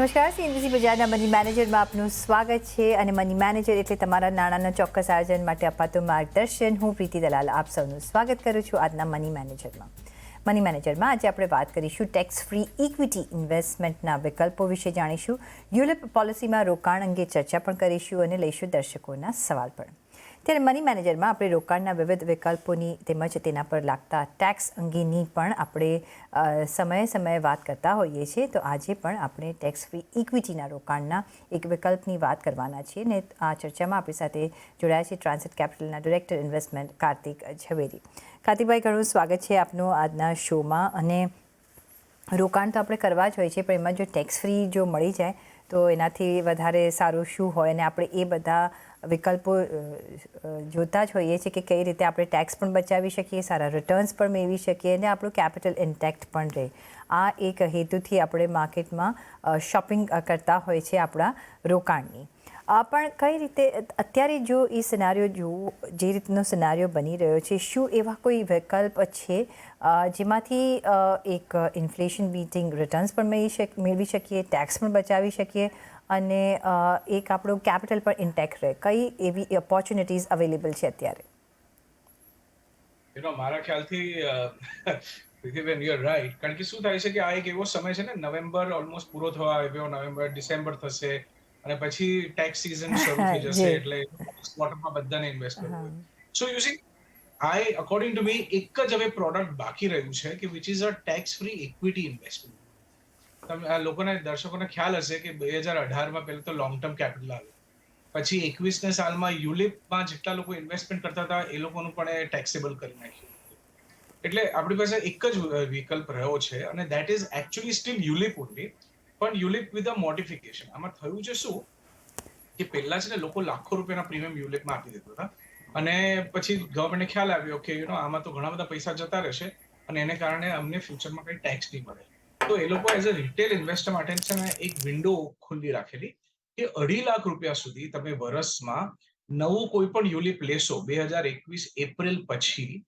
નમસ્કાર, સીએનબીસી બજારના મની મેનેજરમાં આપનું સ્વાગત છે. અને મની મેનેજર એટલે તમારા નાણાંના ચોક્કસ આયોજન માટે અપાતું માર્ગદર્શન. હું પ્રીતિ દલાલ આપ સૌનું સ્વાગત કરું છું આજના મની મેનેજરમાં. મની મેનેજરમાં આજે આપણે વાત કરીશું ટેક્સ ફ્રી ઇક્વિટી ઇન્વેસ્ટમેન્ટના વિકલ્પો વિશે જાણીશું. યુલિપ પોલિસીમાં રોકાણ અંગે ચર્ચા પણ કરીશું અને લઈશું દર્શકોના સવાલ પણ. ત્યારે મની મેનેજરમાં આપણે રોકાણના વિવિધ વિકલ્પોની તેમજ તેના પર લાગતા ટેક્સ અંગેની પણ આપણે સમયે વાત કરતા હોઈએ છીએ. તો આજે પણ આપણે ટેક્સ ફ્રી ઇક્વિટીના રોકાણના એક વિકલ્પની વાત કરવાના છીએ. ને આ ચર્ચામાં આપણી સાથે જોડાયા છે ટ્રાન્સેટ કેપિટલના ડિરેક્ટર ઇન્વેસ્ટમેન્ટ કાર્તિક ઝવેરી. કાર્તિકભાઈ, ઘણું સ્વાગત છે આપનું આજના શોમાં. અને રોકાણ તો આપણે કરવા જ હોય છે, પણ એમાં જો ટેક્સ ફ્રી જો મળી જાય તો એનાથી વધારે સારું શું હોય? અને આપણે એ બધા વિકલ્પો જોતા જ હોઈએ છીએ કે કઈ રીતે આપણે ટેક્સ પણ બચાવી શકીએ, સારા રિટર્ન્સ પણ મેળવી શકીએ અને આપણું કેપિટલ ઇન્ટેક્ટ પણ રહે. આ એક હેતુથી આપણે માર્કેટમાં શોપિંગ કરતા હોય છે આપણા રોકાણની. પણ કઈ રીતે અત્યારે જો એ સિનારીઓ જોવું, જે રીતનો સિનારીઓ બની રહ્યો છે, શું એવા કોઈ વિકલ્પ છે જેમાંથી એક ઇન્ફ્લેશન બીટિંગ રિટર્ન્સ પણ મેળવી શકીએ, ટેક્સ પણ બચાવી શકીએ અને એક આપણું કેપિટલ પણ ઇન્ટેક્ટ રહે? કઈ એવી ઓપોર્ચ્યુનિટીઝ અવેલેબલ છે અત્યારે? મારા ખ્યાલથી પ્રીતિબેન યુ આર રાઈટ. કારણ કે શું થાય છે કે આ એક એવો સમય છે ને, નવેમ્બર ઓલમોસ્ટ પૂરો થવા આવ્યો, નવેમ્બર ડિસેમ્બર થશે અને પછી ટેક્સ સીઝન શરૂ થઈ જશે, જી. એટલે ક્વાર્ટરમાં બધાને ઇન્વેસ્ટ કરવું હા. હોય. So you C, according to me એક જ હવે પ્રોડક્ટ બાકી રહ્યું છે કે which is a tax free equity investment. તમે આ લોકોને દર્શકોને ખ્યાલ હશે કે 2018માં પહેલા તો લોંગ ટર્મ કેપિટલ આવ્યું, પછી 21ને સાલમાં યુલિપમાં જેટલા લોકો ઇન્વેસ્ટમેન્ટ કરતા હતા એ લોકોનું પણ ટેક્સેબલ કરી નાખ્યું. એટલે આપણી પાસે એક જ વિકલ્પ રહ્યો છે અને that is actually still ULIP only, પણ યુલિપ વિથ અ મોડિફિકેશન. આમાં થયું છે શું કે પહેલા છે ને લોકો લાખો રૂપિયાના પ્રીમિયમ યુલિપમાં આપી દેતા હતા અને પછી ગવર્મેન્ટને ખ્યાલ આવ્યો કે આમાં તો ઘણા બધા પૈસા જતા રહેશે અને એને કારણે અમને ફ્યુચરમાં કઈ ટેક્સ નહીં મળે. તો એ લોકો એઝ અ રિટેલ ઇન્વેસ્ટર માટે છે ને એક વિન્ડો ખુલ્લી રાખેલી કે 2.5 લાખ રૂપિયા સુધી તમે વર્ષમાં નવું કોઈ પણ યુલિપ લેશો 2021 એપ્રિલ પછી,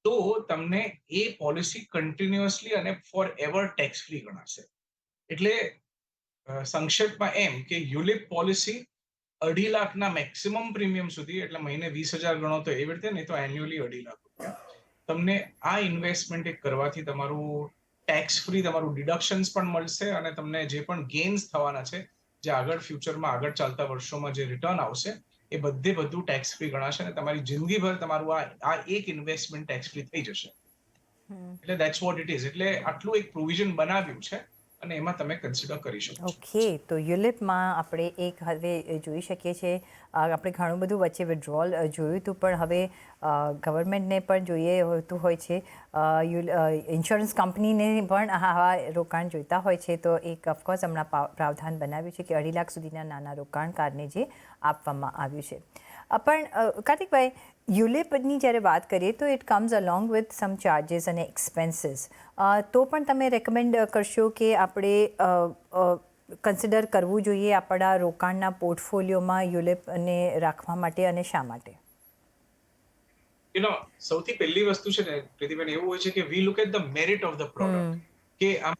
તો તમને એ પોલિસી કન્ટિન્યુઅસલી અને ફોર એવર ટેક્સ ફ્રી ગણાશે. એટલે સંક્ષેપમાં એમ કે યુલિપ પોલિસી 2.5 લાખના મેક્સિમમ પ્રીમિયમ સુધી, એટલે મહિને 20,000 ગણો તો એવી રીતે, નહીં તો એન્યુઅલી 2.5 લાખ રૂપિયા તમને આ ઇન્વેસ્ટમેન્ટ કરવાથી તમારું ટેક્સ ફ્રી, તમારું ડિડક્શન્સ પણ મળશે અને તમને જે પણ ગેઇન્સ થવાના છે, જે આગળ ફ્યુચરમાં આગળ ચાલતા વર્ષોમાં જે રિટર્ન આવશે, એ બધું ટેક્સ ફ્રી ગણાશે અને તમારી જિંદગીભર તમારું આ એક ઇન્વેસ્ટમેન્ટ ટેક્સ ફ્રી થઈ જશે. એટલે દેટ્સ વોટ ઇટ ઇઝ. એટલે આટલું એક પ્રોવિઝન બનાવ્યું છે અને એમાં તમે કન્સિડર કરી શકો છો. ઓકે, તો યુલિપમાં આપણે એક હવે જોઈ શકીએ છીએ, આપણે ઘણું બધું વચ્ચે વિડ્રોલ જોયું હતું, પણ હવે ગવર્મેન્ટને પણ જોઈએ હોતું હોય છે, ઇન્સ્યોરન્સ કંપનીને પણ આવા રોકાણ જોઈતા હોય છે. તો એક ઓફકોર્સ હમણાં પ્રાવધાન બનાવ્યું છે કે 2.5 લાખ સુધીના નાના રોકાણકારને જે આપવામાં આવ્યું છે. પણ કાર્તિકભાઈ, યુલિપની જ્યારે વાત કરીએ તો it comes along with some charges અને એક્સપેન્સીસ. તો પણ તમે રેકમેન્ડ કરશો કે આપણે કન્સિડર કરવું જોઈએ આપણા રોકાણના પોર્ટફોલિયોમાં યુલિપને રાખવા માટે, અને શા માટે? સૌથી પહેલી વસ્તુ છે ને પ્રતિબેન, એવું હોય છે કે we look at the merit of the product, કે આ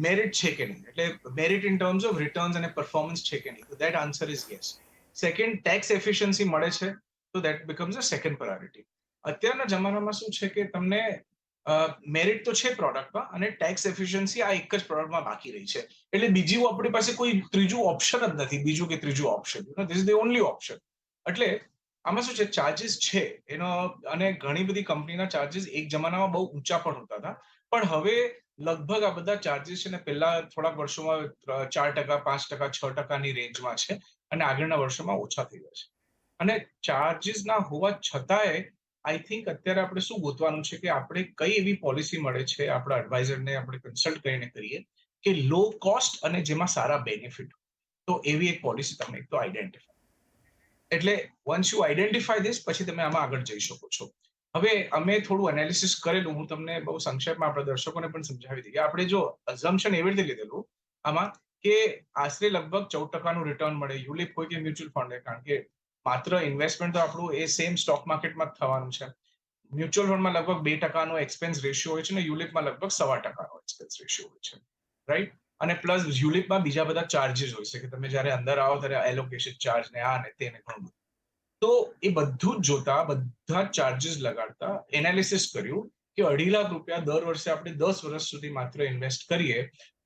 મેરિટ છે કે નહીં. એટલે merit in terms of returns અને પરફોર્મન્સ છે કે નહીં. તો that answer is yes. Second, tax efficiency મળે છે, તો that becomes a second priority. અત્યારના જમાનામાં શું છે કે તમને મેરિટ તો છે પ્રોડક્ટમાં અને ટેક્સ એફિશિયન્સી આ એક જ પ્રોડક્ટમાં બાકી રહી છે. એટલે બીજું આપણી પાસે કોઈ ત્રીજું ઓપ્શન જ નથી, બીજું કે ત્રીજું option. This is the only option. એટલે આમાં શું છે, ચાર્જીસ છે એનો, અને ઘણી બધી કંપનીના ચાર્જીસ એક જમાનામાં બહુ ઊંચા પણ હોતા હતા, પણ હવે લગભગ આ બધા ચાર્જીસ છે ને પહેલા થોડાક વર્ષોમાં 4%, 5%, 6%ની રેન્જમાં છે અને આગળના વર્ષોમાં ઓછા થઈ ગયા છે. અને ચાર્જીસના હોવા છતાંય આઈ થિંક અત્યારે આપણે શું ગોતવાનું છે કે આપણે કઈ એવી પોલિસી મળે છે, આપણા એડવાઇઝરને આપણે કન્સલ્ટ કરીને કરીએ કે લો કોસ્ટ અને જેમાં સારા બેનિફિટ. તો એવી એક પોલિસી તમને એક તો આઈડેન્ટિફાય. એટલે વન્સ યુ આઈડેન્ટિફાય ધીસ, પછી તમે આમાં આગળ જઈ શકો છો. હવે અમે થોડું એનાલિસિસ કરેલું, હું તમને બહુ સંક્ષેપમાં આપણા દર્શકોને પણ સમજાવી દઈએ. આપણે જો અઝમ્પશન એવી રીતે લીધેલું આમાં કે આશરે લગભગ 14%નું રિટર્ન મળે, યુલિપ હોય કે મ્યુચ્યુઅલ ફંડ, કારણ કે માત્ર ઇન્વેસ્ટમેન્ટ તો આપણું એ સેમ સ્ટોક માર્કેટમાં જ થવાનું છે. મ્યુચ્યુઅલ ફંડમાં લગભગ 2%નો એક્સપેન્સ રેશિયો હોય છે ને યુલિપમાં લગભગ 1.25%નો એક્સપેન્સ રેશિયો હોય છે, રાઈટ? અને પ્લસ યુલિપમાં બીજા બધા ચાર્જીસ હોય છે કે તમે જ્યારે અંદર આવો ત્યારે એલોકેશન ચાર્જ ને આ ને તે ને ઘણું બધું. તો એ બધું જ જોતા બધા ચાર્જીસ લગાડતા એનાલિસિસ કર્યું કે 2.5 લાખ રૂપિયા દર વર્ષે આપણે 10 વર્ષ સુધી માત્ર ઇન્વેસ્ટ કરીએ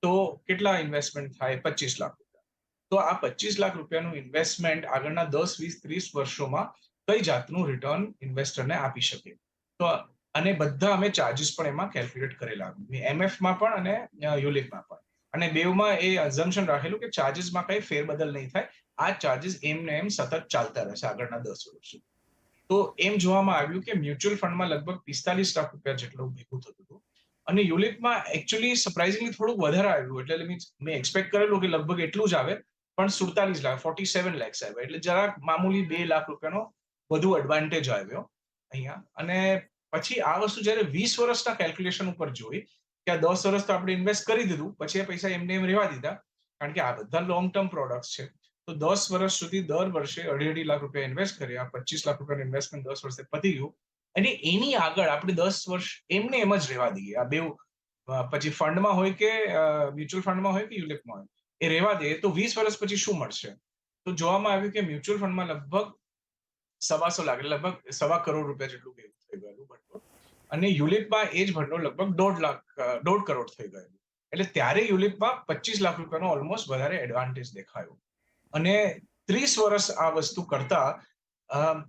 તો કેટલા ઇન્વેસ્ટમેન્ટ થાય? 25 લાખ રૂપિયા. તો આ 25 લાખ રૂપિયાનું ઇન્વેસ્ટમેન્ટ આગળના 10, 20, 30 વર્ષોમાં કઈ જાતનું રિટર્ન ઇન્વેસ્ટરને આપી શકે? તો અને બધા અમે ચાર્જીસ પણ એમાં કેલ્ક્યુલેટ કરેલા, એમએફમાં પણ અને યુલિપમાં પણ. અને બેવમાં એ અઝમ્પશન રાખેલું કે ચાર્જીસમાં કઈ ફેરબદલ નહીં થાય, આ ચાર્જીસ એમને એમ સતત ચાલતા રહેશે આગળના 10 વર્ષ સુધી. તો એમ જોવામાં આવ્યું કે મ્યુચ્યુઅલ ફંડમાં લગભગ 45 લાખ રૂપિયા જેટલું ભેગું થતું હતું અને યુલિપમાં એકચ્યુઅલી સરપ્રાઇઝિંગલી થોડુંક વધારે આવ્યું. એટલે મીન્સ મેં એક્સપેક્ટ કરેલું કે લગભગ એટલું જ આવે, પણ 47 લાખ 47 lakhs આવ્યા. એટલે જરાક મામૂલી 2 લાખ રૂપિયાનો વધુ એડવાન્ટેજ આવ્યો અહીંયા. અને પછી આ વસ્તુ જ્યારે 20 વર્ષના કેલ્ક્યુલેશન ઉપર જોઈ કે આ 10 વર્ષ તો આપણે ઇન્વેસ્ટ કરી દીધું, પછી એ પૈસા એમને એમ રહેવા દીધા, કારણ કે આ બધા લોંગ ટર્મ પ્રોડક્ટ્સ છે. તો 10 વર્ષ સુધી દર વર્ષે 2.5 લાખ રૂપિયા ઇન્વેસ્ટ કર્યા, 25 લાખ રૂપિયાનું ઇન્વેસ્ટમેન્ટ 10 વર્ષે પતી ગયું. અને એની આગળ આપણે 10 વર્ષ એમને એમ જ રહેવા દઈએ. આ બે પછી ફંડમાં હોય કે મ્યુચ્યુઅલ ફંડમાં હોય કે યુલિપમાં હોય, એ રહેવા દે તો 20 વર્ષ પછી શું મળશે? તો જોવામાં આવ્યું કે મ્યુચ્યુઅલ ફંડમાં લગભગ 125 લાખ, લગભગ 1.25 કરોડ રૂપિયા જેટલું ભેગું થઈ ગયેલું ભંડોળ. અને યુલિપમાં એ જ ભંડોળ લગભગ 1.5 કરોડ થઈ ગયેલું. એટલે ત્યારે યુલિપમાં 25 લાખ રૂપિયાનો ઓલમોસ્ટ વધારે એડવાન્ટેજ દેખાયો. અને 30 વર્ષ આ વસ્તુ કરતા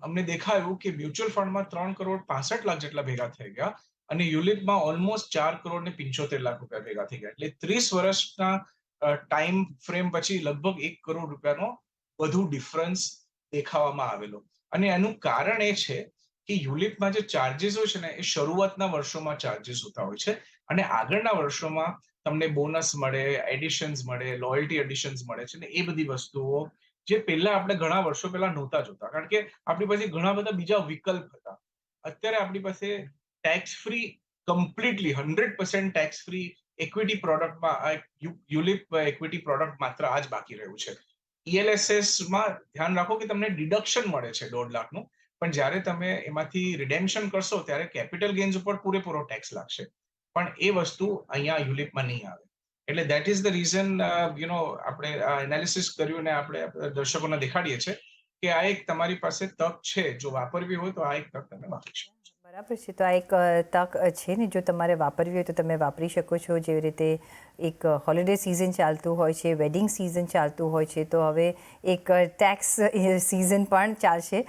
અમને દેખાયું કે મ્યુચ્યુઅલ ફંડમાં 3.65 કરોડ જેટલા ભેગા થઈ ગયા અને યુલિપમાં ઓલમોસ્ટ 4.75 કરોડ રૂપિયા ભેગા થઈ ગયા. એટલે 30 વર્ષના ટાઈમ ફ્રેમ પછી લગભગ 1 કરોડ રૂપિયાનો વધુ ડિફરન્સ દેખાવામાં આવેલો. અને એનું કારણ એ છે કે યુલિપમાં જે ચાર્જીસ હોય છે ને, એ શરૂઆતના વર્ષોમાં ચાર્જીસ હોતા હોય છે અને આગળના વર્ષોમાં તમને બોનસ મળે, એડિશન્સ મળે, લોયલ્ટી એડિશન્સ મળે છે ને, એ બધી વસ્તુઓ જે પહેલા આપણે ઘણા વર્ષો પહેલા નહોતા જોતા, કારણ કે આપણી પાસે ઘણા બધા બીજા વિકલ્પ હતા. અત્યારે આપણી પાસે tax free, completely 100% tax free equity પ્રોડક્ટમાં યુલિપ ઇક્વિટી પ્રોડક્ટ માત્ર આ જ બાકી રહ્યું છે. ELSS માં ધ્યાન રાખો કે તમને ડિડક્શન મળે છે 1.5 લાખનું, પણ જ્યારે તમે એમાંથી રિડેમ્પશન કરશો ત્યારે કેપિટલ ગેઇન્સ ઉપર પૂરેપૂરો ટેક્સ લાગશે. પણ એ વસ્તુ અહીંયા યુલિપમાં નહીં આવે. એટલે ધેટ ઇઝ ધ રીઝન આપણે આ એનાલિસિસ કર્યું અને આપણે દર્શકોને દેખાડીએ છીએ કે આ એક તમારી પાસે તક છે, જો વાપરવી હોય તો આ એક તક તમે વાપરી શકો. બરાબર છે. તો આ એક તક છે ને, જો તમારે વાપરવી હોય તો તમે વાપરી શકો છો. જેવી રીતે એક હોલિડે સિઝન ચાલતું હોય છે, વેડિંગ સિઝન ચાલતું હોય છે, તો હવે એક ટેક્સ સિઝન પણ ચાલશે.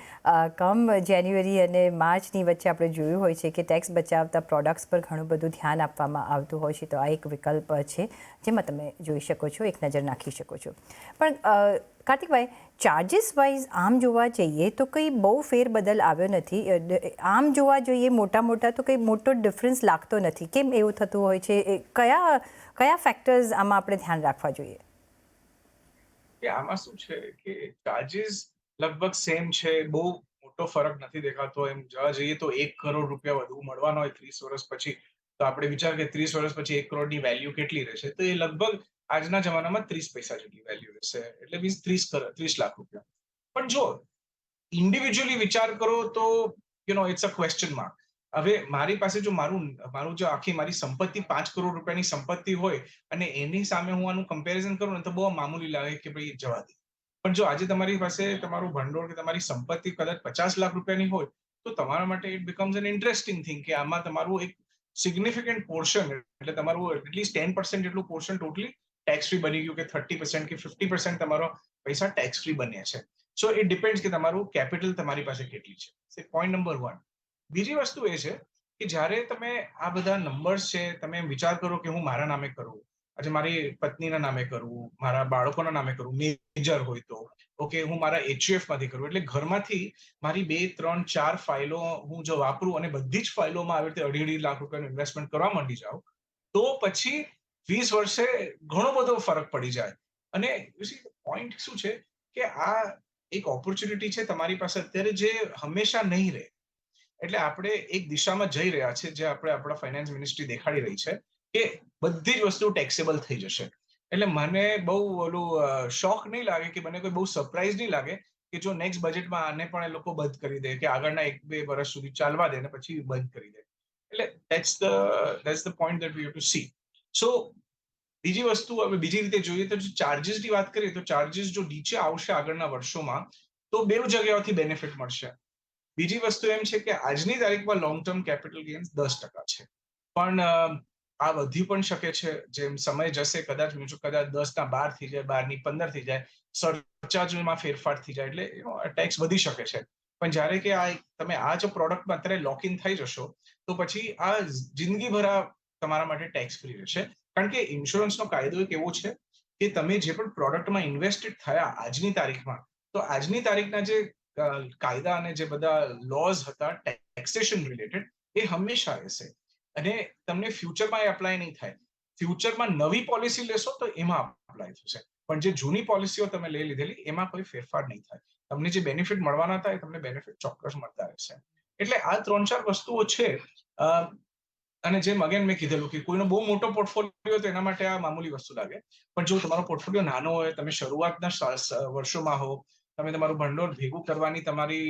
કમ જાન્યુઆરી અને માર્ચની વચ્ચે આપણે જોયું હોય છે કે ટેક્સ બચાવતા પ્રોડક્ટ્સ પર ઘણું બધું ધ્યાન આપવામાં આવતું હોય છે. તો આ એક વિકલ્પ છે જેમાં તમે જોઈ શકો છો, એક નજર નાખી શકો છો. પણ કાર્તિકભાઈ, ચાર્જીસ વાઇઝ આમ જોવા જઈએ તો કંઈ બહુ ફેરબદલ આવ્યો નથી. આમ જોવા જોઈએ મોટા તો કંઈ મોટો ડિફરન્સ લાગતો નથી. કેમ એવું થતું હોય છે? કયા ફેક્ટર્સ આમાં આપણે ધ્યાન રાખવા જોઈએ? કે આમાં શું છે કે ચાર્જીસ લગભગ સેમ છે, બહુ મોટો ફરક નથી દેખાતો. એમ જોવા જઈએ તો 1 કરોડ રૂપિયા વધુ મળવાનો હોય 30 વર્ષ પછી, તો આપણે વિચાર કે 30 વર્ષ પછી 1 કરોડની વેલ્યુ કેટલી રહેશે, તો એ લગભગ આજના જમાનામાં 30 પૈસા જેટલી વેલ્યુ રહેશે. એટલે મીન્સ 30 લાખ રૂપિયા. પણ જો ઇન્ડિવિજ્યુઅલી વિચાર કરો તો ઇટ્સ અ ક્વેશ્ચન માર્ક. હવે મારી પાસે જો મારું જો આખી મારી સંપત્તિ 5 કરોડ રૂપિયાની સંપત્તિ હોય અને એની સામે હું આનું કમ્પેરિઝન કરું ને, તો બહુ મામૂલી લાગે કે ભાઈ જવા દે. પણ જો આજે તમારી પાસે તમારું ભંડોળ કે તમારી સંપત્તિ કદાચ 50 લાખ રૂપિયાની હોય, તો તમારા માટે it becomes an interesting thing કે આમાં તમારું એક સિગ્નિફિકન્ટ પોર્શન, એટલે તમારું એટલીસ્ટ 10% જેટલું પોર્શન ટોટલી ટેક્સ ફ્રી બની ગયું, કે 30% કે 50% તમારો પૈસા ટેક્સ ફ્રી બન્યા છે. સો ઇટ ડિપેન્ડ્સ કે તમારું કેપિટલ તમારી પાસે કેટલી છે. Point number 1. બીજી વસ્તુ એ છે કે જ્યારે તમે આ બધા નંબર્સ છે, તમે એમ વિચાર કરો કે હું મારા નામે કરું, આજે મારી પત્નીના નામે કરું, મારા બાળકોના નામે કરું, મેજર હોય તો ઓકે, હું મારા HUF માંથી કરું, એટલે ઘરમાંથી મારી 2, 3, 4 ફાઇલો હું જો વાપરું અને બધી જ ફાઇલોમાં આવી રીતે 2.5 લાખ રૂપિયાનું ઇન્વેસ્ટમેન્ટ કરવા માંડી જાઉં, તો પછી 20 વર્ષે ઘણો બધો ફરક પડી જાય. અને પોઈન્ટ શું છે કે આ એક ઓપોર્ચ્યુનિટી છે તમારી પાસે અત્યારે, જે હંમેશા નહીં રહે. એટલે આપણે એક દિશામાં જઈ રહ્યા છે, જે આપણે આપણા ફાઇનાન્સ મિનિસ્ટ્રી દેખાડી રહી છે કે બધી જ વસ્તુ ટેક્સેબલ થઈ જશે. એટલે મને બહુ ઓલું શોખ નહીં લાગે, કે મને કોઈ બહુ સરપ્રાઇઝ નહીં લાગે કે જો નેક્સ્ટ બજેટમાં આને પણ એ લોકો બંધ કરી દે, કે આગળના 1-2 વર્ષ સુધી ચાલવા દે અને પછી બંધ કરી દે. એટલે that's the point that we have to see. So બીજી વસ્તુ હવે બીજી રીતે જોઈએ તો જો ચાર્જિસની વાત કરીએ તો ચાર્જિસ જો નીચે આવશે આગળના વર્ષોમાં તો બે જગ્યાઓથી બેનિફિટ મળશે. બીજી વસ્તુ એમ છે કે આજની તારીખમાં લોંગ ટર્મ કેપિટલ ગેઇન્સ 10% છે. પણ આ વધી પણ શકે છે. જેમ સમય જશે કદાચ 10 ના 12 થઈ જાય, 12 ની 15 થઈ જાય, સરચાર્જમાં ફેરફાર થઈ જાય એટલે ટેક્સ વધી શકે છે. પણ જ્યારે કે તમે આ જો પ્રોડક્ટમાં અત્યારે લોક ઇન થઈ જશો તો પછી આ જિંદગીભર તમારા માટે ટેક્સ ફ્રી રહેશે. કારણ કે ઇન્સ્યોરન્સનો કાયદો એક એવો છે કે તમે જે પણ પ્રોડક્ટમાં ઇન્વેસ્ટેડ થયા આજની તારીખમાં, તો આજની તારીખના જે કાયદા અને જે બધા લોઝ હતા ટેક્સેશન રિલેટેડ એ હંમેશા રહેશે અને તમને ફ્યુચરમાં એ અપ્લાય નહીં થાય. ફ્યુચરમાં નવી પોલિસી લેશો તો એમાં અપ્લાય થશે, પણ જે જૂની પોલિસીઓ તમે લઈ લીધેલી એમાં કોઈ ફેરફાર નહીં થાય. તમને જે બેનિફિટ મળવાના હતા એ તમને બેનિફિટ ચોક્કસ મળતા રહેશે. એટલે આ 3-4 વસ્તુઓ છે. અને જેમ અગેન મેં કીધેલું કે કોઈનો બહુ મોટો પોર્ટફોલિયો તો એના માટે આ મામૂલી વસ્તુ લાગે. પણ જો તમારો પોર્ટફોલિયો નાનો હોય, તમે શરૂઆતના વર્ષોમાં હો, તમે તમારું ભંડોળ ભેગું કરવાની તમારી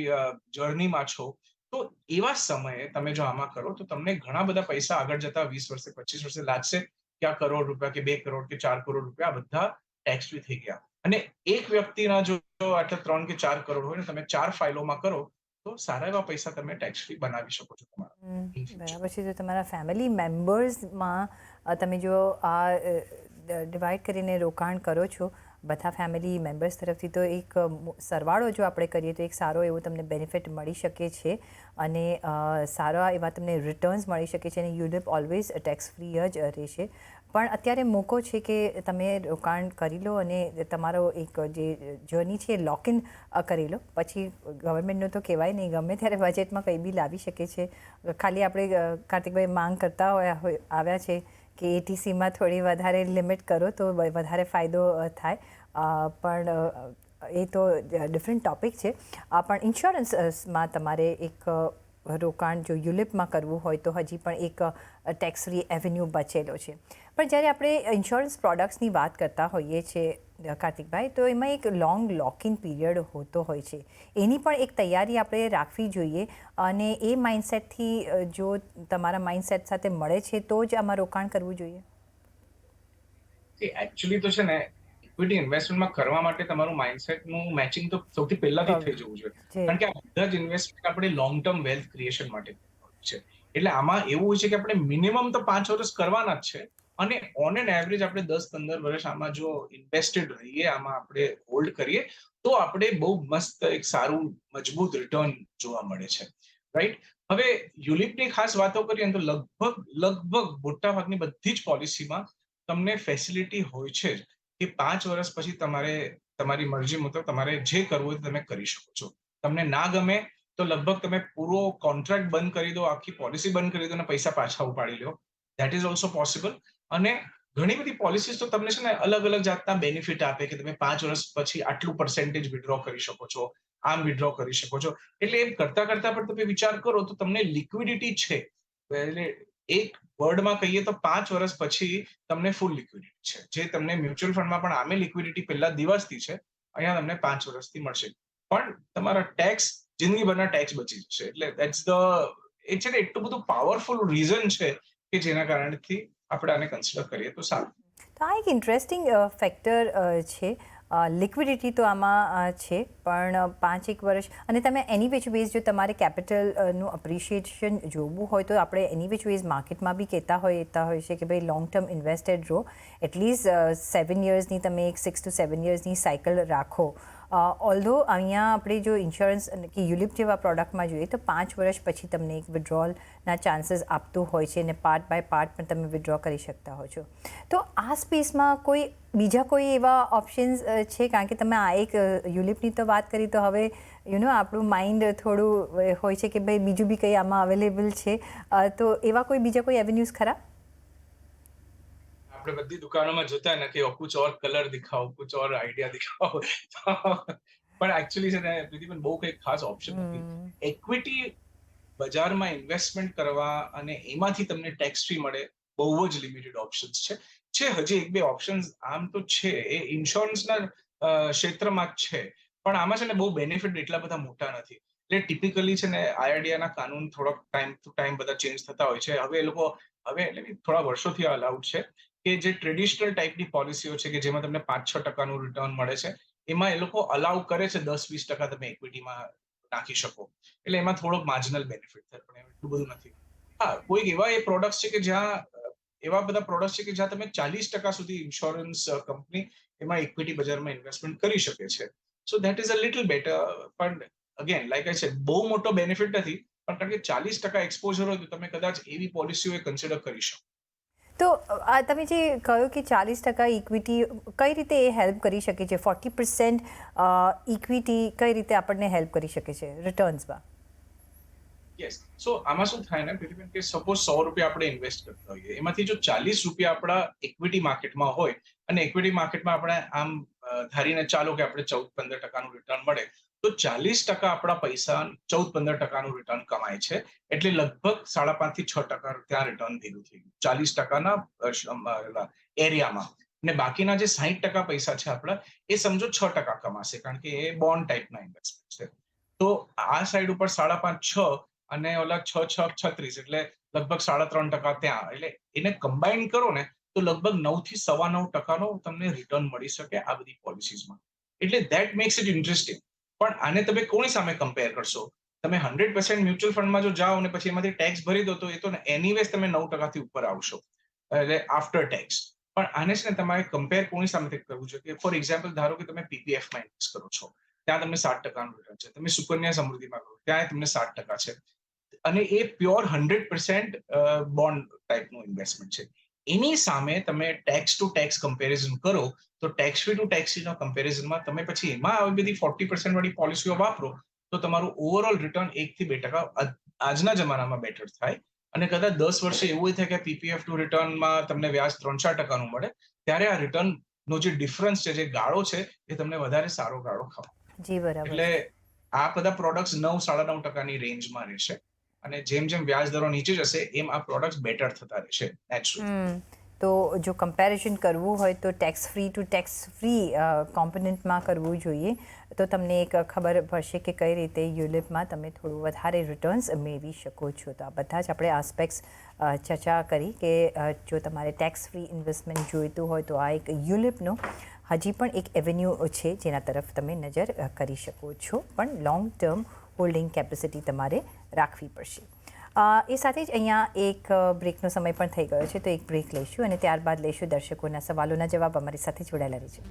જર્નીમાં છો, તો એવા સમયે તમે જો આમાં કરો તો તમને ઘણા બધા પૈસા આગળ જતા 20 વર્ષે 25 વર્ષે લાગશે કે આ કરોડ રૂપિયા કે 2 કરોડ કે 4 કરોડ રૂપિયા બધા ટેક્સ ફ્રી થઈ ગયા. અને એક વ્યક્તિના જો આટલા 3 કે 4 કરોડ હોય ને તમે 4 ફાઇલોમાં કરો તો સારા એવા પૈસા તમે ટેક્સ ફ્રી બનાવી શકો છો તમારા. બરાબર છે. તો તમારા ફેમિલી મેમ્બર્સમાં તમે જો આ ડિવાઈડ કરીને રોકાણ કરો છો બધા ફેમિલી મેમ્બર્સ તરફથી, તો એક સરવાળો જો આપણે કરીએ તો એક સારો એવો તમને બેનિફિટ મળી શકે છે અને સારા એવા તમને રિટર્ન્સ મળી શકે છે અને યુલિપ ઓલવેઝ ટેક્સ ફ્રી જ રહેશે. પણ અત્યારે મોકો છે કે તમે રોકાણ કરી લો અને તમારો એક જે જર્ની છે એ લોક ઇન કરી લો. પછી ગવર્મેન્ટનું તો કહેવાય નહીં, ગમે ત્યારે બજેટમાં કંઈ બી લાવી શકે છે. ખાલી આપણે કાર્તિકભાઈ માંગ કરતા આવ્યા છે કે એટીસીમાં થોડી વધારે લિમિટ કરો તો વધારે ફાયદો થાય. પણ એ તો ડિફરન્ટ ટોપિક છે. પણ ઇન્સ્યોરન્સમાં તમારે એક રોકાણ જો યુલિપમાં કરવું હોય તો હજી પણ એક ટેક્સ ફ્રી એવન્યુ બચેલો છે. પણ જ્યારે આપણે ઇન્સ્યોરન્સ પ્રોડક્ટ્સની વાત કરતા હોઈએ છીએ કાર્તિકભાઈ, તો એમાં એક લોંગ લોક ઇન પીરિયડ હોતો હોય છે. એની પણ એક તૈયારી આપણે રાખવી જોઈએ અને એ માઇન્ડસેટથી જો તમારા માઇન્ડસેટ સાથે મળે છે તો જ આમાં રોકાણ કરવું જોઈએ. એકચ્યુઅલી તો છે ને ઇક્વિટી ઇન્વેસ્ટમેન્ટમાં કરવા માટે તમારું માઇન્ડસેટનું મેચિંગ તો સૌથી પહેલાથી થઈ જવું જોઈએ. કારણ કે આ બધા જ ઇન્વેસ્ટમેન્ટ આપણે લોંગ ટર્મ વેલ્થ ક્રિએશન માટે છે. એટલે આમાં એવું હોય છે કે આપણે મિનિમમ તો 5 વર્ષ કરવાના જ છે અને ઓન એન એવરેજ આપણે 10-15 વર્ષ આમાં જો ઇન્વેસ્ટેડ રહીએ, આમાં આપણે હોલ્ડ કરીએ તો આપણે બહુ મસ્ત એક સારું મજબૂત રિટર્ન જોવા મળે છે. રાઈટ. હવે યુલિપની ખાસ વાતો કરીએ તો લગભગ મોટાભાગની બધી જ પોલિસીમાં તમને ફેસિલિટી હોય છે કે 5 વર્ષ પછી તમારી મરજી મુજબ તમારે જે કરવું હોય તમે કરી શકો છો. તમને ના ગમે તો લગભગ તમે પૂરો કોન્ટ્રાક્ટ બંધ કરી દો, આખી પોલિસી બંધ કરી દો અને પૈસા પાછા ઉપાડી લો. That is also possible. અને ઘણી બધી પોલિસીસ તો તમને છે ને અલગ જાતના બેનિફિટ આપે કે તમે 5 વર્ષ પછી આટલું પર્સેન્ટેજ વિડ્રો કરી શકો છો, આમ વિડ્રો કરી શકો છો. એટલે એમ કરતા પણ તમે વિચાર કરો તો તમને લિક્વિડિટી છે. એટલે એક વર્ડમાં કહીએ તો 5 વર્ષ પછી તમને ફૂલ લિક્વિડિટી છે, જે તમને મ્યુચ્યુઅલ ફંડમાં પણ આમે લિક્વિડિટી પહેલા દિવસથી છે, અહીંયા તમને 5 વર્ષથી મળશે. પણ તમારા ટેક્સ જિંદગીભરના ટેક્સ બચી જશે. એટલે ધેટ્સ ધ એ છે ને એટલું બધું પાવરફુલ રીઝન છે કે જેના કારણથી આપણે આને કન્સિડર કરીએ તો સારું. તો આ એક ઇન્ટરેસ્ટિંગ ફેક્ટર છે. લિક્વિડિટી તો આમાં છે, પણ 5-1 વર્ષ અને તમે એની વિચ વેઝ જો તમારે કેપિટલનું અપ્રિશિએશન જોવું હોય તો આપણે એની વિચ વેઝ માર્કેટમાં બી કહેતા હોય છે કે ભાઈ લોંગ ટર્મ ઇન્વેસ્ટેડ રહો. એટલીસ્ટ 7 યર્સની તમે એક 6 to 7 યર્સની સાયકલ રાખો. ઓલ્ધો અહીંયા આપણે જો ઇન્સ્યોરન્સ કે યુલિપ જેવા પ્રોડક્ટમાં જોઈએ તો 5 વર્ષ પછી તમને એક વિડ્રોલના ચાન્સીસ આપતું હોય છે અને પાર્ટ બાય પાર્ટ પણ તમે વિડ્રો કરી શકતા હો છો. તો આ સ્પેસમાં બીજા કોઈ એવા ઓપ્શન્સ છે? કારણ કે તમે આ એક યુલિપની તો વાત કરી તો હવે આપણું માઇન્ડ થોડું હોય છે કે ભાઈ બીજું બી કંઈ આમાં અવેલેબલ છે. તો એવા બીજા કોઈ એવેન્યુઝ ખરા? આપણે બધી દુકાનોમાં જોતા ને કે કુછ ઓર કલર દિખાઓ, કુછ ઓર આઈડિયા દિખાઓ. પણ એકચ્યુઅલી છે ને પ્રીતિબેન બહુ કંઈ ખાસ ઓપ્શન નથી. ઇક્વિટી બજારમાં ઇન્વેસ્ટમેન્ટ કરવા અને એમાંથી તમને ટેક્સ ફ્રી મળે બહુ જ લિમિટેડ ઓપ્શન્સ છે. હજી 1-2 ઓપ્શન્સ આમ તો છે, એ ઇન્સ્યોરન્સના ક્ષેત્રમાં જ છે, પણ આમાં છે ને બહુ બેનિફિટ એટલા બધા મોટા નથી. એટલે ટિપિકલી છે ને આઈઆરડીએના કાનૂન થોડોક ટાઈમ ટુ ટાઈમ બધા ચેન્જ થતા હોય છે. હવે એ લોકો એટલે થોડા વર્ષોથી અલાઉડ છે કે જે ટ્રેડિશનલ ટાઈપની પોલિસીઓ છે કે જેમાં તમને 5-6% રિટર્ન મળે છે, એમાં એ લોકો અલાઉ કરે છે 10-20% તમે ઇક્વિટીમાં નાખી શકો. એટલે એમાં થોડોક માર્જિનલ બેનિફિટ થાય, પણ એટલું બધું નથી. હા, કોઈક એવા એ પ્રોડક્ટ્સ છે કે જ્યાં એવા બધા પ્રોડક્ટ્સ છે કે જ્યાં તમે 40% સુધી ઇન્સ્યોરન્સ કંપની એમાં ઇક્વિટી બજારમાં ઇન્વેસ્ટમેન્ટ કરી શકે છે. So that is a little better. પણ અગેન લાઈક આઈ સેડ, બહુ મોટો બેનિફિટ નથી, પણ કારણ કે 40% એક્સપોઝર હોય તો તમે કદાચ એવી પોલિસીઓ કન્સિડર કરી શકો. તો આ તમે જે કહ્યું કે 40% ઇક્વિટી, કઈ રીતે એ હેલ્પ કરી શકે છે? 40% ઇક્વિટી કઈ રીતે આપણને હેલ્પ કરી શકે છે રિટર્ન્સમાં? યસ. સો આમાં શું થાય ને પ્રતિબેન, કે સપોઝ ₹100 આપણે ઇન્વેસ્ટ કરતા હોઈએ, એમાંથી જો ₹40 આપણા ઇક્વિટી માર્કેટમાં હોય અને ઇક્વિટી માર્કેટમાં આપણે આમ ધારીને ચાલો કે આપણે 14-15% રિટર્ન મળે, તો 40% આપણા પૈસા 14-15% રિટર્ન કમાય છે. એટલે લગભગ 5.5% થી 6% ત્યાં રિટર્ન ભેગું થઈ ગયું 40%ના એરિયામાં. અને બાકીના જે 60% પૈસા છે આપણા, એ સમજો 6% કમાશે, કારણ કે એ બોન્ડ ટાઈપના ઇન્વેસ્ટમેન્ટ છે. તો આ સાઈડ ઉપર 5.5-6 અને ઓલા 6-6-36, એટલે લગભગ 3.5% ત્યાં. એટલે એને કમ્બાઈન કરો ને તો લગભગ 9 થી 9.25% તમને રિટર્ન મળી શકે આ બધી પોલિસીઝમાં. એટલે ધેટ મેક્સ ઇટ ઇન્ટરેસ્ટિંગ. પણ આને તમે કોની સામે કમ્પેર કરશો? તમે 100% મ્યુચ્યુઅલ ફંડમાં જો જાઓ અને પછી એમાંથી ટેક્સ ભરી દો, તો એ તો એનીવેઝ તમે 9% થી ઉપર આવશો, એટલે આફ્ટર ટેક્સ. પણ આને છે ને તમારે કમ્પેર કોની સામે કરવું છે? કે ફોર એક્ઝામ્પલ ધારો કે તમે પીપીએફમાં ઇન્વેસ્ટ કરો છો, ત્યાં તમને 7% રિટર્ન છે. તમે સુકન્યા સમૃદ્ધિમાં કરો, ત્યાં તમને 7% છે. અને એ પ્યોર 100% બોન્ડ ટાઈપનું ઇન્વેસ્ટમેન્ટ છે. એની સામે તમે ટેક્સ ટુ ટેક્સ કમ્પેરિઝન કરો, તો ટેક્સ ફ્રી ટુ ટેક્સ ફ્રીના કમ્પેરિઝનમાં તમે પછી એમાં આવી બધી 40% વાળી પોલિસીઓ વાપરો, તો તમારું ઓવરઓલ રિટર્ન 1-2% આજના જમાનામાં બેટર થાય. અને કદાચ 10 વર્ષે એવું થાય કે પીપીએફ ટુ રિટર્નમાં તમને વ્યાજ 3-4% મળે, ત્યારે આ રિટર્નનો જે ડિફરન્સ છે, જે ગાળો છે, એ તમને વધારે સારો ગાળો ખાવા. જી, બરાબર એટલે છે. આ બધા પ્રોડક્ટ્સ 9-9.5%ની રેન્જમાં રહેશે. અને જેમ જેમ વ્યાજ દરો નીચે જશે, એમ આ પ્રોડક્ટ્સ બેટર થતા રહેશે નેચરલી. તો જો કમ્પેરિઝન કરવું હોય તો tax free to tax free કોમ્પોનન્ટમાં કરવું જોઈએ, તો તમને એક ખબર પડશે કે કઈ રીતે યુલિપમાં તમે થોડું વધારે રિટર્ન્સ મેળવી શકો છો. તો આ બધા જ આપણે આસ્પેક્ટ્સ ચર્ચા કરી કે જો તમારે ટેક્સ ફ્રી ઇન્વેસ્ટમેન્ટ જોઈતું હોય તો આ એક યુલિપનો હજી પણ એક એવન્યુ છે જેના તરફ તમે નજર કરી શકો છો, પણ લોંગ ટર્મ હોલ્ડિંગ કેપેસિટી તમારે રાખવી પડશે. એ સાથે જ અહીંયા એક બ્રેકનો સમય પણ થઈ ગયો છે, તો એક બ્રેક લઈશું અને ત્યારબાદ લઈશું દર્શકોના સવાલોના જવાબ. અમારી સાથે જોડાયેલા રહેજો.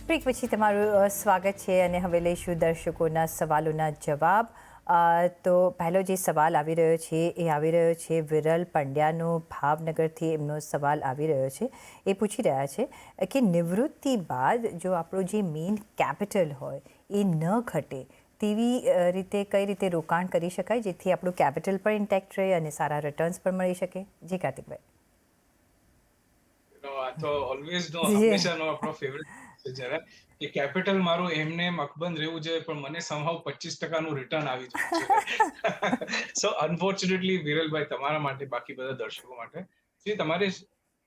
બ્રેક પછી તમારું સ્વાગત છે અને હવે લઈશું દર્શકોના સવાલોના જવાબ. તો પહેલો જે સવાલ આવી રહ્યો છે એ આવી રહ્યો છે વિરલ પંડ્યાનો, ભાવનગરથી એમનો સવાલ આવી રહ્યો છે. એ પૂછી રહ્યા છે કે નિવૃત્તિ બાદ જો આપણું જે મેઇન કેપિટલ હોય એ ન ઘટે તેવી રીતે કઈ રીતે રોકાણ કરી શકાય જેથી આપણું કેપિટલ પણ ઇન્ટેક્ટ રહે અને સારા રિટર્ન્સ પણ મળી શકે? જી કાર્તિકભાઈ. આ તો હંમેશાનો આપણો ફેવરેટ છે જરા, કે કેપિટલ મારું એમને અકબંધ રહેવું જોઈએ, પણ મને સમહાવ 25%નું રિટર્ન આવી જાય છે. સો અનફોર્ચ્યુનેટલી વિરલભાઈ, તમારા માટે, બાકી બધા દર્શકો માટે, જે તમારે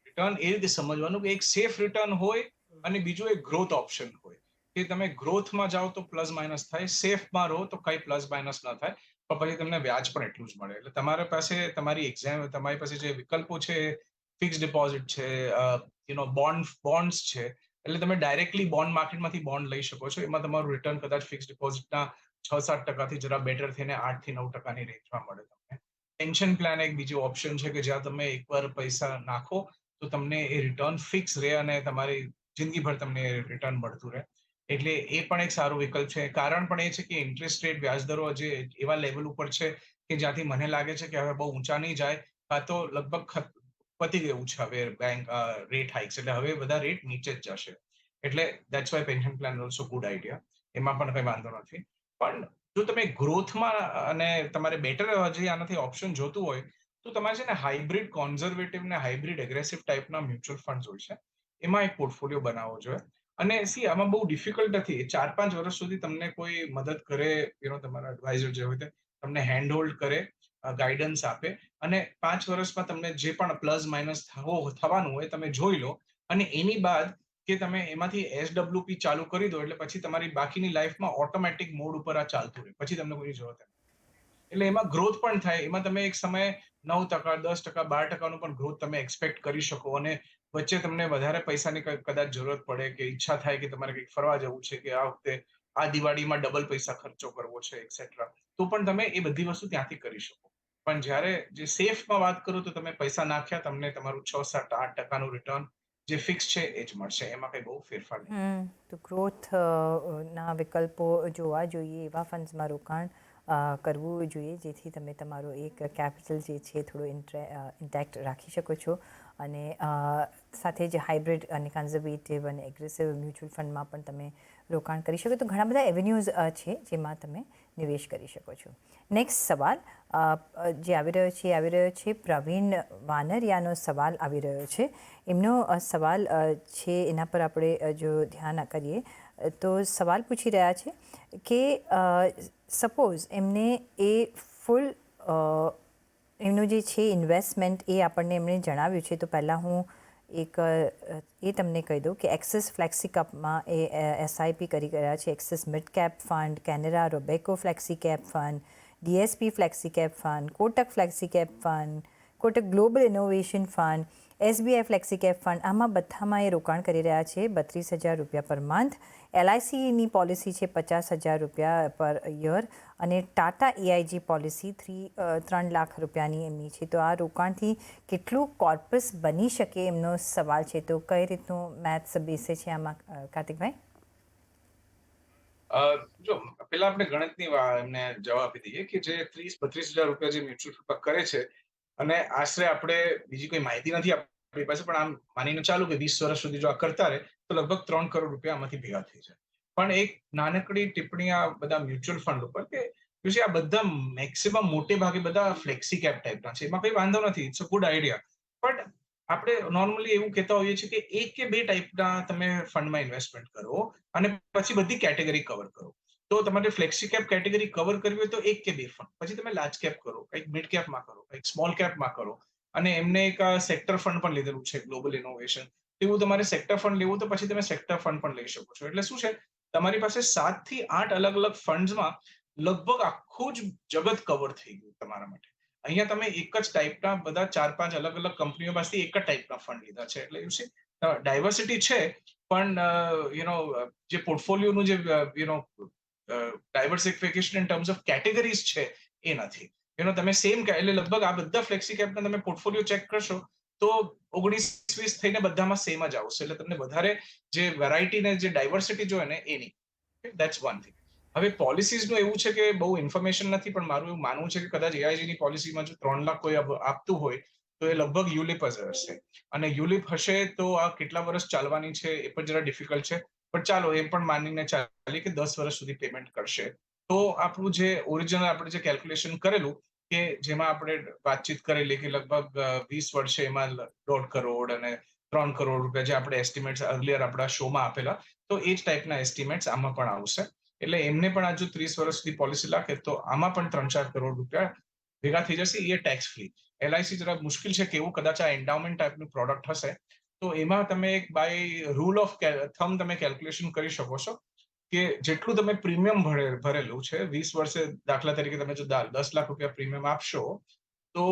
રિટર્ન એ રીતે સમજવાનું કે એક સેફ રિટર્ન હોય અને બીજું એક ગ્રોથ ઓપ્શન હોય. કે તમે ગ્રોથમાં જાઓ તો પ્લસ માઇનસ થાય, સેફમાં રહો તો કઈ પ્લસ માઇનસ ન થાય, પણ પછી તમને વ્યાજ પણ એટલું જ મળે. એટલે તમારી પાસે તમારી પાસે જે વિકલ્પો છે, ફિક્સ ડિપોઝિટ છે, બોન્ડ્સ છે. એટલે તમે ડાયરેક્ટલી બોન્ડ માર્કેટમાંથી બોન્ડ લઈ શકો છો. એમાં તમારું રિટર્ન કદાચ ફિક્સ ડિપોઝિટના 6-7%થી જરા બેટર થઈને 8-9%ની રેન્જમાં મળે તમને. પેન્શન પ્લાન એક બીજો ઓપ્શન છે કે જ્યાં તમે એકવાર પૈસા નાખો તો તમને એ રિટર્ન ફિક્સ રહે અને તમારી જિંદગીભર તમને રિટર્ન મળતું રહે. એટલે એ પણ એક સારો વિકલ્પ છે. કારણ પણ એ છે કે ઇન્ટરેસ્ટ રેટ, વ્યાજદરો જે એવા લેવલ ઉપર છે કે જ્યાંથી મને લાગે છે કે હવે બહુ ઊંચા નહીં જાય, કાં તો લગભગ પતી ગયું છે હવે બેંક રેટ હાઇક્સ, એટલે હવે બધા રેટ નીચે જ જશે. એટલે that's why pension plan also good idea. એમાં પણ કઈ વાંધો નથી. પણ જો તમે ગ્રોથમાં અને તમારે બેટર હજી આનાથી ઓપ્શન જોતું હોય, તો તમારે છે ને હાઇબ્રિડ કોન્ઝર્વેટિવ ને હાઇબ્રિડ એગ્રેસિવ ટાઈપના મ્યુચ્યુઅલ ફંડ્સ હોય છે, એમાં એક પોર્ટફોલિયો બનાવવો જોઈએ. અને આમાં બહુ ડિફિકલ્ટ નથી. 4-5 વર્ષ સુધી તમને કોઈ મદદ કરે, તમારા એડવાઇઝર જે હોય તે તમને હેન્ડ હોલ્ડ કરે, ગાઈડન્સ આપે, અને 5 વર્ષમાં તમને જે પણ પ્લસ માઇનસ થવાનું હોય તમે જોઈ લો, અને એની બાદ કે તમે એમાંથી SWP ચાલુ કરી દો એટલે પછી તમારી બાકીની લાઈફમાં ઓટોમેટિક મોડ ઉપર આ ચાલતું રહે, પછી તમને કોઈ જરૂરત નથી. એટલે એમાં ગ્રોથ પણ થાય, એમાં તમે એક સમયે 9%, 10%, 12%નું પણ ગ્રોથ તમે એક્સપેક્ટ કરી શકો. અને વચ્ચે તમને વધારે પૈસાની કદાચ જરૂરત પડે કે ઈચ્છા થાય કે તમારે કંઈક ફરવા જવું છે કે આ વખતે આ દિવાળીમાં ડબલ પૈસા ખર્ચો કરવો છે એક્સેટ્રા, તો પણ તમે એ બધી વસ્તુ ત્યાંથી કરી શકો. પણ જ્યારે જે સેફમાં વાત કરું તો તમે પૈસા નાખ્યા, તમને તમારું 6, 7, 8%નું રિટર્ન જે ફિક્સ છે એ જ મળશે, એમાં કંઈ બહુ ફેરફાર નહીં. તો ગ્રોથ ના વિકલ્પો જોવા જોઈએ, એવા ફંડ્સમાં રોકાણ કરવું જોઈએ જેથી તમે તમારો એક કેપિટલ જે છે થોડો ઇન્ટેક્ટ રાખી શકો છો. અને સાથે જ હાઇબ્રિડ અને કન્ઝર્વેટિવ અને એગ્રેસિવ મ્યુચ્યુઅલ ફંડમાં પણ તમે રોકાણ કરી શકો. તો ઘણા બધા એવેન્યુઝ છે જેમાં તમે નિવેશ કરી શકો છો. નેક્સ્ટ સવાલ જે આવી રહ્યો છે પ્રવીણ વાનરિયાનો સવાલ આવી રહ્યો છે. એમનો સવાલ છે, એના પર આપણે જો ધ્યાન કરીએ તો સવાલ પૂછી રહ્યા છે કે સપોઝ એમને એ ફૂલ એમનું જે છે ઇન્વેસ્ટમેન્ટ એ આપણને એમણે જણાવ્યું છે. તો પહેલાં હું એ તમને કહી દઉં કે એક્સિસ ફ્લેક્સી કપમાં એ SIP કરી રહ્યા છે. Axis mid cap fund, Canara Robeco flexi cap fund, DSP flexi cap fund, Kotak flexi cap fund, Kotak global innovation fund, SBI flexi cap fund, આમાં બધામાં એ રોકાણ કરી રહ્યા છે 32,000 રૂપિયા પર મંથ. LICની પોલિસી છે 50,000 રૂપિયા પર યર અને ટાટા EIG પોલિસી 3 લાખ રૂપિયાની એમની છે. તો આ રોકાણથી કેટલું કોર્પસ બની શકે એમનો સવાલ છે. તો કઈ રીતનું મેથ્સ બેસે છે આમાં કાર્તિકભાઈ? જો પેલા આપણે ગણિતની એમને જવાબ આપી દઈએ કે જે 30-32,000 રૂપિયા જે મ્યુચ્યુઅલ ફંડ કરે છે અને આશરે આપણે બીજી કોઈ માહિતી નથી આપણી પાસે, પણ આમ માનીને ચાલુ કે 20 વર્ષ સુધી જો આ કરતા રહે તો લગભગ 3 કરોડ રૂપિયા આમાંથી ભેગા થઈ જાય. પણ એક નાનકડી ટિપ્પણી આ બધા મ્યુચ્યુઅલ ફંડ ઉપર કે આ બધા મેક્સિમમ મોટે ભાગે બધા ફ્લેક્સી કેપ ટાઈપના છે, એમાં કંઈ વાંધો નથી, ઇટ્સ અ ગુડ આઈડિયા. પણ આપણે નોર્મલી એવું કહેતા હોઈએ છીએ કે 1 કે 2 ટાઈપના તમે ફંડમાં ઇન્વેસ્ટમેન્ટ કરો અને પછી બધી કેટેગરી કવર કરો. તો તમારે ફ્લેક્સી કેપ કેટેગરી કવર કરવી હોય તો 1 કે 2 ફંડ, પછી તમે લાર્જ કેપ કરો, કંઈક મિડ કેપમાં કરો, કંઈક સ્મોલ કેપમાં કરો. અને એમને એક સેક્ટર ફંડ પણ લીધેલું છે ગ્લોબલ ઇનોવેશન. એવું તમારે સેક્ટર ફંડ લેવું તો પછી તમે સેક્ટર ફંડ પણ લઈ શકો છો. એટલે શું છે, તમારી પાસે 7 થી 8 અલગ અલગ ફંડ્સમાં લગભગ આખું જ જગત કવર થઈ ગયું તમારા માટે. અહીંયા તમે એક જ ટાઈપના બધા 4-5 અલગ અલગ કંપનીઓ પાસેથી એક જ ટાઈપના ફંડ લીધા છે. એટલે એવું છે ડાયવર્સિટી છે, પણ જે પોર્ટફોલિયોનું જે diversification in terms of categories છે એ નથી. તમે સેમ એટલે લગભગ આ બધા ફ્લેક્સી કેપના તમે પોર્ટફોલિયો ચેક કરશો તો 19-20 થઈને બધામાં સેમ જ આવશે. એટલે તમને વધારે જે વેરાયટી ને જે ડાયવર્સિટી જોઈએ ને એ નહીં. That's one thing. હવે પોલિસીઝનું એવું છે કે બહુ ઇન્ફોર્મેશન નથી, પણ મારું એવું માનવું છે કે કદાચ AIGની પોલિસીમાં જો 3 લાખ કોઈ આપતું હોય તો એ લગભગ યુલિપ જ હશે. અને યુલિપ હશે તો આ કેટલા વર્ષ ચાલવાની છે એ પણ જરા ડિફિકલ્ટ છે. પણ ચાલો એ પણ માનીને ચાલીએ કે 10 વર્ષ સુધી પેમેન્ટ કરશે. તો આપણું જે ઓરિજિનલ આપણે જે કેલ્ક્યુલેશન કરેલું કે જેમાં આપણે વાતચીત કરેલી કે લગભગ 20 વર્ષે એમાં 1.5 કરોડ અને 3 કરોડ રૂપિયા જે આપણે એસ્ટિમેટ્સ અર્લિયર આપણા શોમાં આપેલા, તો એ જ ટાઈપના એસ્ટિમેટ્સ આમાં પણ આવશે. એટલે એમને પણ આ જો 30 વર્ષ સુધી પોલિસી રાખે તો આમાં પણ 3-4 કરોડ રૂપિયા ભેગા થઈ જશે. એ ટેક્સ ફ્રી. LIC જરા મુશ્કેલ છે કે એવું કદાચ આ એન્ડાઉમેન્ટ ટાઈપનું પ્રોડક્ટ હશે તો એમાં તમે એક બાય રૂલ ઓફ થમ તમે કેલ્ક્યુલેશન કરી શકો છો કે જેટલું તમે પ્રીમિયમ ભરેલું છે 20 વર્ષે, દાખલા તરીકે તમે જો 10 લાખ રૂપિયા પ્રીમિયમ આપશો તો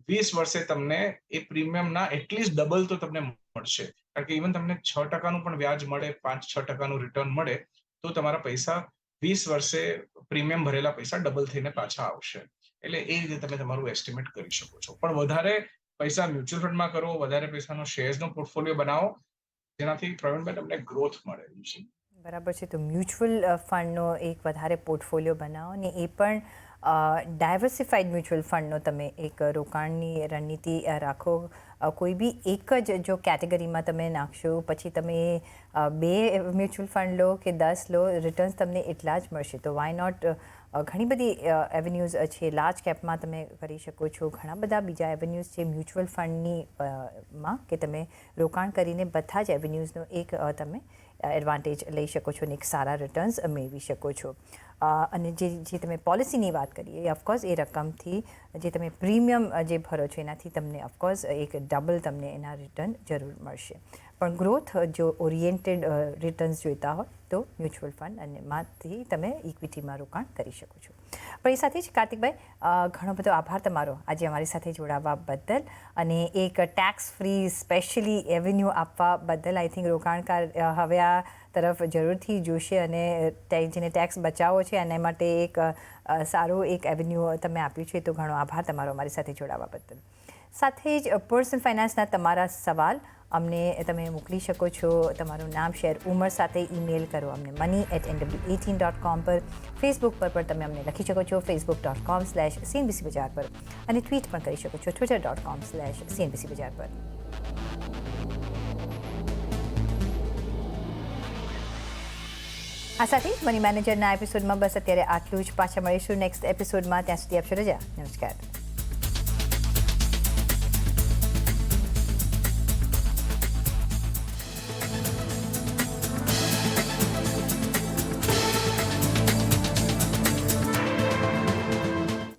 20 વર્ષે તમને એ પ્રીમિયમના એટલીસ્ટ ડબલ તો તમને મળશે. કારણ કે ઇવન તમને 6%નું પણ વ્યાજ મળે, 5-6%નું રિટર્ન મળે તો તમારા પૈસા 20 વર્ષે પ્રીમિયમ ભરેલા પૈસા ડબલ થઈને પાછા આવશે. એટલે એ રીતે તમે તમારું એસ્ટિમેટ કરી શકો છો. પણ વધારે પૈસા મ્યુચ્યુઅલ ફંડમાં કરો, વધારે પૈસાનો શેર્સનો પોર્ટફોલિયો બનાવો, જેનાથી પ્રવીણભાઈ તમને ગ્રોથ મળે છે. બરાબર છે. તો મ્યુચ્યુઅલ ફંડનો એક વધારે પોર્ટફોલિયો બનાવો ને એ પણ ડાયવર્સિફાઈડ મ્યુચ્યુઅલ ફંડનો તમે એક રોકાણની રણનીતિ રાખો. કોઈ બી એક જ જો કેટેગરીમાં તમે નાખશો પછી તમે 2 મ્યુચ્યુઅલ ફંડ લો કે 10 લો, રિટર્ન્સ તમને એટલા જ મળશે. તો વાય નોટ ઘણી બધી એવેન્યુઝ છે. લાર્જ કેપમાં તમે કરી શકો છો, ઘણા બધા બીજા એવેન્યુઝ છે મ્યુચ્યુઅલ ફંડની માં કે તમે રોકાણ કરીને બધા જ એવેન્યુઝનો એક તમે એડવાન્ટેજ લઈ શકો છો અને એક સારા રિટર્ન્સ મેળવી શકો છો. અને જે તમે પોલિસીની વાત કરીએ એ ઓફકોર્સ એ રકમથી જે તમે પ્રીમિયમ જે ભરો છો એનાથી તમને ઓફકોર્સ એક ડબલ તમને એના રિટર્ન જરૂર મળશે. પણ ગ્રોથ જો ઓરિએન્ટેડ રિટર્ન્સ જોઈતા હોય તો મ્યુચ્યુઅલ ફંડ અને માંથી તમે ઇક્વિટીમાં રોકાણ કરી શકો છો. પણ એ સાથે જ કાર્તિકભાઈ ઘણો બધો આભાર તમારો આજે અમારી સાથે જોડાવા બદલ અને એક ટેક્સ ફ્રી સ્પેશિયલી એવન્યુ આપવા બદલ. આઈ થિંક રોકાણકાર હવે આ તરફ જરૂરથી જોશે અને જેને ટેક્સ બચાવો છે એના માટે એક સારો એક એવન્યુ તમે આપ્યું છે, તો ઘણો આભાર તમારો અમારી સાથે જોડાવા બદલ. સાથે જ પર્સનલ ફાઇનાન્સના તમારા સવાલ અમને તમે મોકલી શકો છો. તમારું નામ, શહેર, ઉંમર સાથે ઈમેલ કરો અમને money@nw18.com પર. ફેસબુક પર પણ તમે અમને લખી શકો છો facebook.com/CNBC બજાર પર અને ટ્વીટ પણ કરી શકો છો twitter.com/CNBC બજાર પર. આ સાથે મની મેનેજરના એપિસોડમાં બસ અત્યારે આટલું જ. પાછા મળીશું નેક્સ્ટ એપિસોડમાં. ત્યાં સુધી આપશો રજા. નમસ્કાર.